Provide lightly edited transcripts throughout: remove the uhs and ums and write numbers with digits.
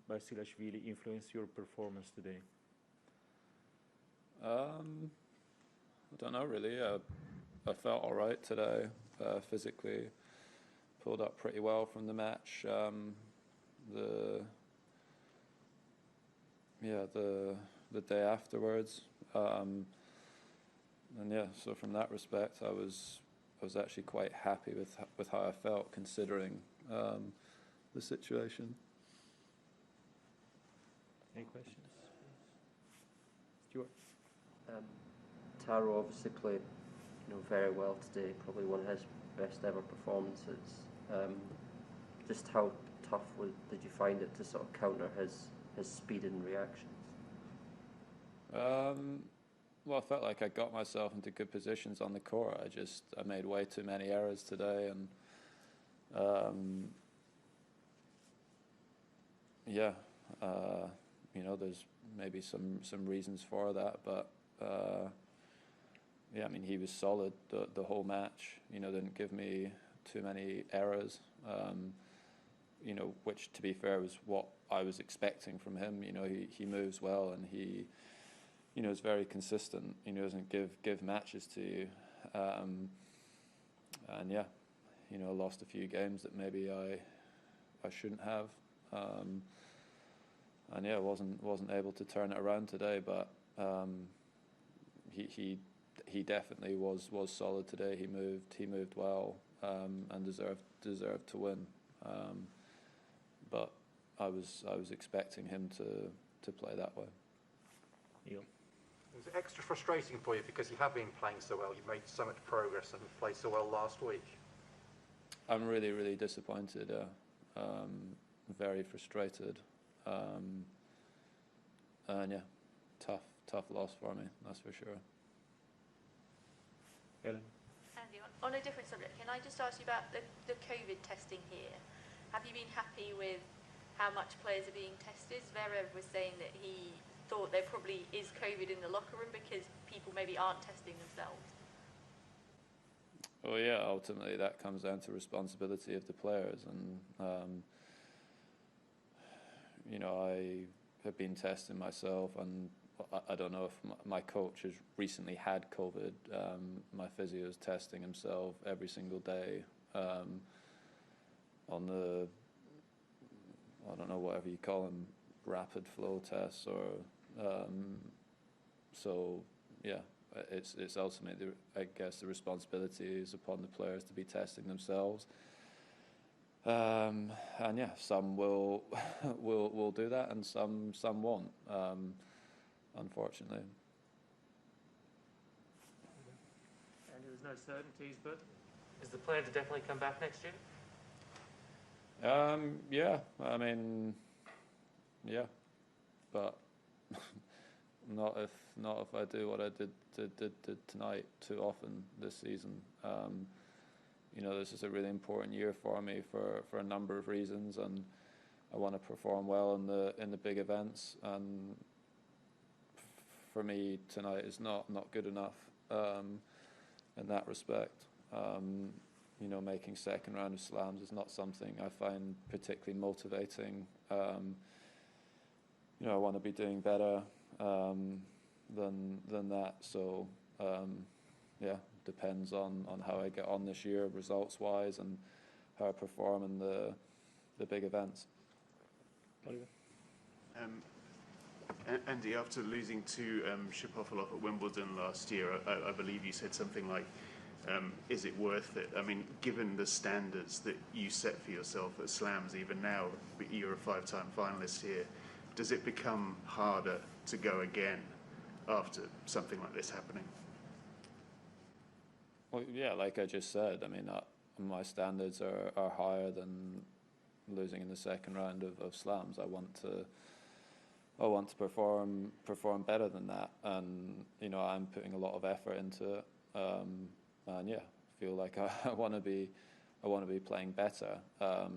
Basilashvili influence your performance today? I don't know really. I felt all right today, physically. Pulled up pretty well from the match. The day afterwards, and yeah. So from that respect, I was actually quite happy with how I felt considering the situation. Any questions? Stuart? Taro obviously played, very well today. Probably one of his best ever performances. Just how tough did you find it to sort of counter his speed and reactions? Well, I felt like I got myself into good positions on the court. I made way too many errors today, and there's maybe some reasons for that, but I mean, he was solid the whole match. Didn't give me too many errors. Which, to be fair, was what I was expecting from him. He moves well, and he is very consistent. Doesn't give matches to you. Lost a few games that maybe I shouldn't have. Wasn't able to turn it around today, but he definitely was solid today. He moved well, and deserved to win. But I was expecting him to play that way. Neil? Was it extra frustrating for you because you have been playing so well? You made so much progress and played so well last week. I'm really, really disappointed. Very frustrated. And yeah, tough loss for me. That's for sure. Ellen? Andy, on a different subject, can I just ask you about the COVID testing here? Have you been happy with how much players are being tested? Zverev was saying that he thought there probably is COVID in the locker room because people maybe aren't testing themselves. Well, yeah, ultimately that comes down to responsibility of the players, and I have been testing myself, and I don't know if my coach has recently had COVID. My physio is testing himself every single day on the, I don't know, whatever you call them, rapid flow tests, or so yeah. It's ultimately, I guess, the responsibility is upon the players to be testing themselves. And yeah, some will do that, and some won't, unfortunately. And there's no certainties, but is the plan to definitely come back next year? Yeah, I mean, yeah, but not if I do what I did tonight too often this season. This is a really important year for me for a number of reasons, and I want to perform well in the big events. And for me, tonight is not good enough in that respect. Making second round of slams is not something I find particularly motivating. I want to be doing better than that. So yeah, depends on how I get on this year, results wise, and how I perform in the big events. Andy, after losing to Shapovalov at Wimbledon last year, I believe you said something like, is it worth it? I mean, given the standards that you set for yourself at slams, even now, you're a 5-time finalist here, does it become harder to go again after something like this happening? Well, yeah, like I just said, I mean, my standards are higher than losing in the second round of slams. I want to perform better than that, and I'm putting a lot of effort into it. And yeah, feel like I want to be playing better. I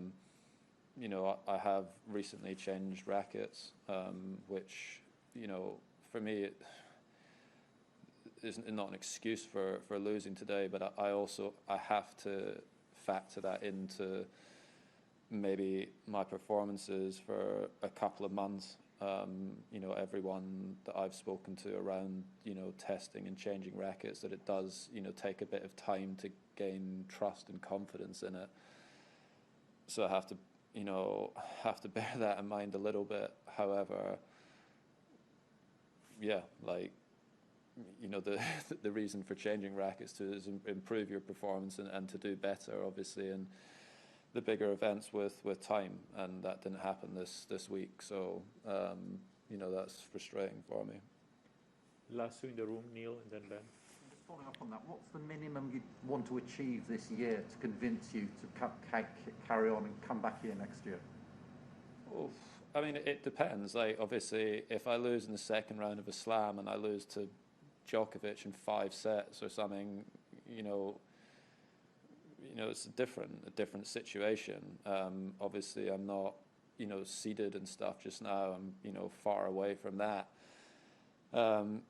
have recently changed rackets, which for me it is not an excuse for losing today, but I have to factor that into maybe my performances for a couple of months. You know, everyone that I've spoken to around, you know, testing and changing rackets, that it does, you know, take a bit of time to gain trust and confidence in it. So I have to, you know, bear that in mind a little bit. However, yeah, like, you know, the reason for changing rackets is improve your performance and to do better, obviously, in the bigger events with time, and that didn't happen this week. So, you know, that's frustrating for me. Last two in the room, Neil and then Ben. Just following up on that, what's the minimum you want to achieve this year to convince you to carry on and come back here next year? Oof. I mean, it depends. Like, obviously, if I lose in the second round of a slam and I lose to Djokovic in 5 sets or something, you know, it's a different situation. Obviously, I'm not, you know, seeded and stuff just now. I'm, you know, far away from that,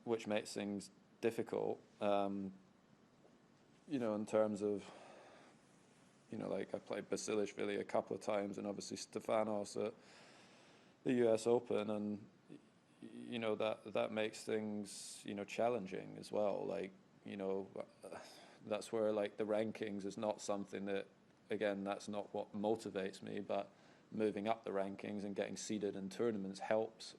which makes things difficult. You know, in terms of, you know, like I played Basilashvili a couple of times, and obviously Stefanos at the US Open, and you know that makes things, you know, challenging as well. Like, you know, that's where, like, the rankings is not something that, again, that's not what motivates me, but moving up the rankings and getting seeded in tournaments helps.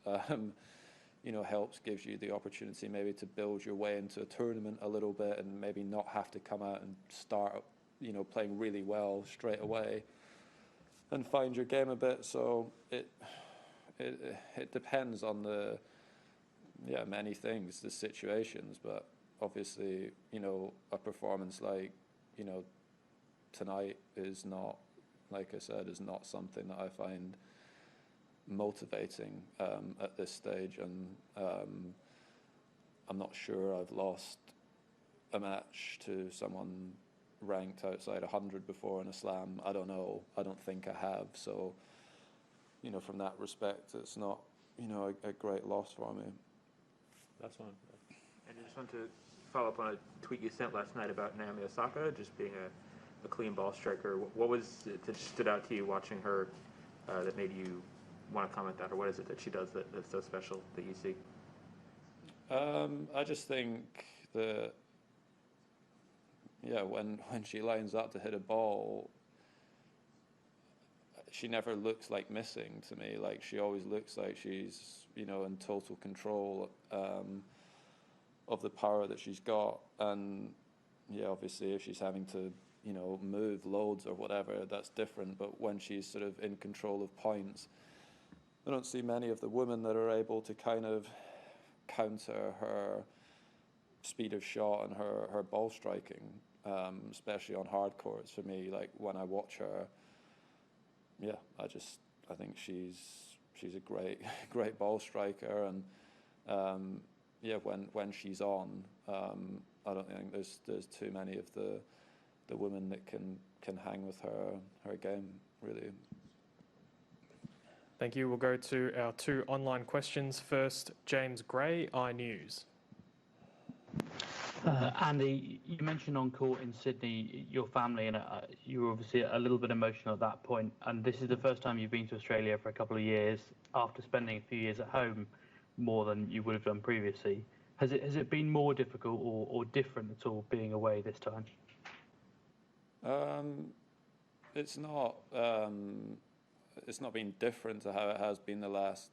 You know, gives you the opportunity maybe to build your way into a tournament a little bit, and maybe not have to come out and start, you know, playing really well straight away, and find your game a bit. So it depends on many things, the situations, but obviously, you know, a performance like, you know, tonight is not, like I said, is not something that I find motivating at this stage, and I'm not sure I've lost a match to someone ranked outside 100 before in a slam. I don't know. I don't think I have. So, you know, from that respect, it's not, you know, a great loss for me. Last one. And I just want to follow up on a tweet you sent last night about Naomi Osaka just being a clean ball striker. What was it that stood out to you watching her that made you want to comment that, or what is it that she does that's so special that you see? I just think that, yeah, when she lines up to hit a ball, she never looks like missing to me. Like, she always looks like she's, you know, in total control of the power that she's got. And yeah, obviously, if she's having to, you know, move loads or whatever, that's different. But when she's sort of in control of points, I don't see many of the women that are able to kind of counter her speed of shot and her ball striking, especially on hard courts. For me, like, when I watch her, yeah, I think she's a great ball striker, and yeah, when she's on, I don't think there's too many of the women that can hang with her game, really. Thank you. We'll go to our 2 online questions. First, James Gray, iNews. Andy, you mentioned on court in Sydney your family, and you were obviously a little bit emotional at that point. And this is the first time you've been to Australia for a couple of years after spending a few years at home, more than you would have done previously. Has it been more difficult or different at all being away this time? It's not. It's not been different to how it has been the last,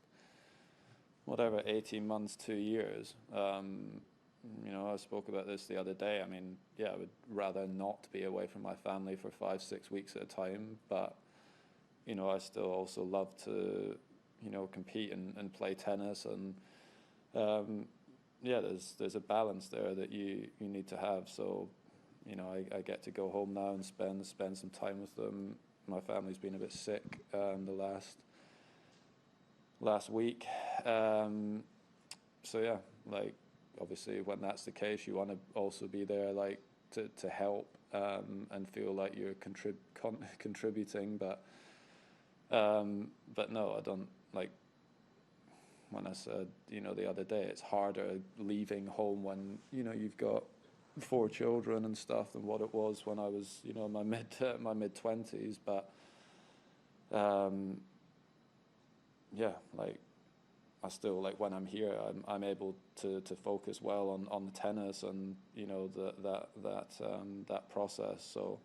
18 months, 2 years. You know, I spoke about this the other day. I mean, yeah, I would rather not be away from my family for 5-6 weeks at a time, but, you know, I still also love to, you know, compete and play tennis, and yeah, there's a balance there that you need to have. So, you know, I get to go home now and spend some time with them. My family's been a bit sick the last week, so yeah, like, obviously when that's the case, you want to also be there, like, to help and feel like you're contributing, but no, I don't, like, when I said, you know, the other day, it's harder leaving home when, you know, you've got 4 children and stuff than what it was when I was, you know, in my mid-20s. But yeah, like I still, like when I'm here, I'm able to focus well on the tennis and you know that process. So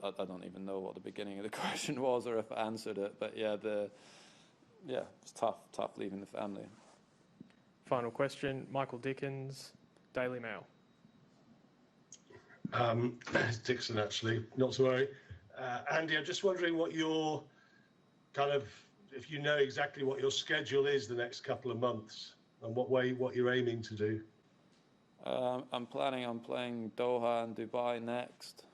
I don't even know what the beginning of the question was or if I answered it, but yeah, it's tough leaving the family. Final question, Michael Dickens, Daily Mail. It's Dixon, actually, not to worry. Andy, I'm just wondering what your if you know exactly what your schedule is the next couple of months and what you're aiming to do. I'm planning on playing Doha and Dubai next.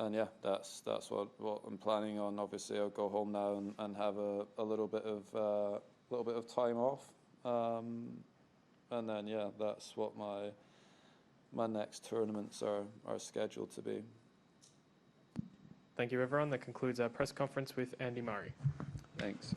And yeah, that's what I'm planning on. Obviously, I'll go home now and have a little bit of time off, and then yeah, that's what my next tournaments are scheduled to be. Thank you, everyone. That concludes our press conference with Andy Murray. Thanks.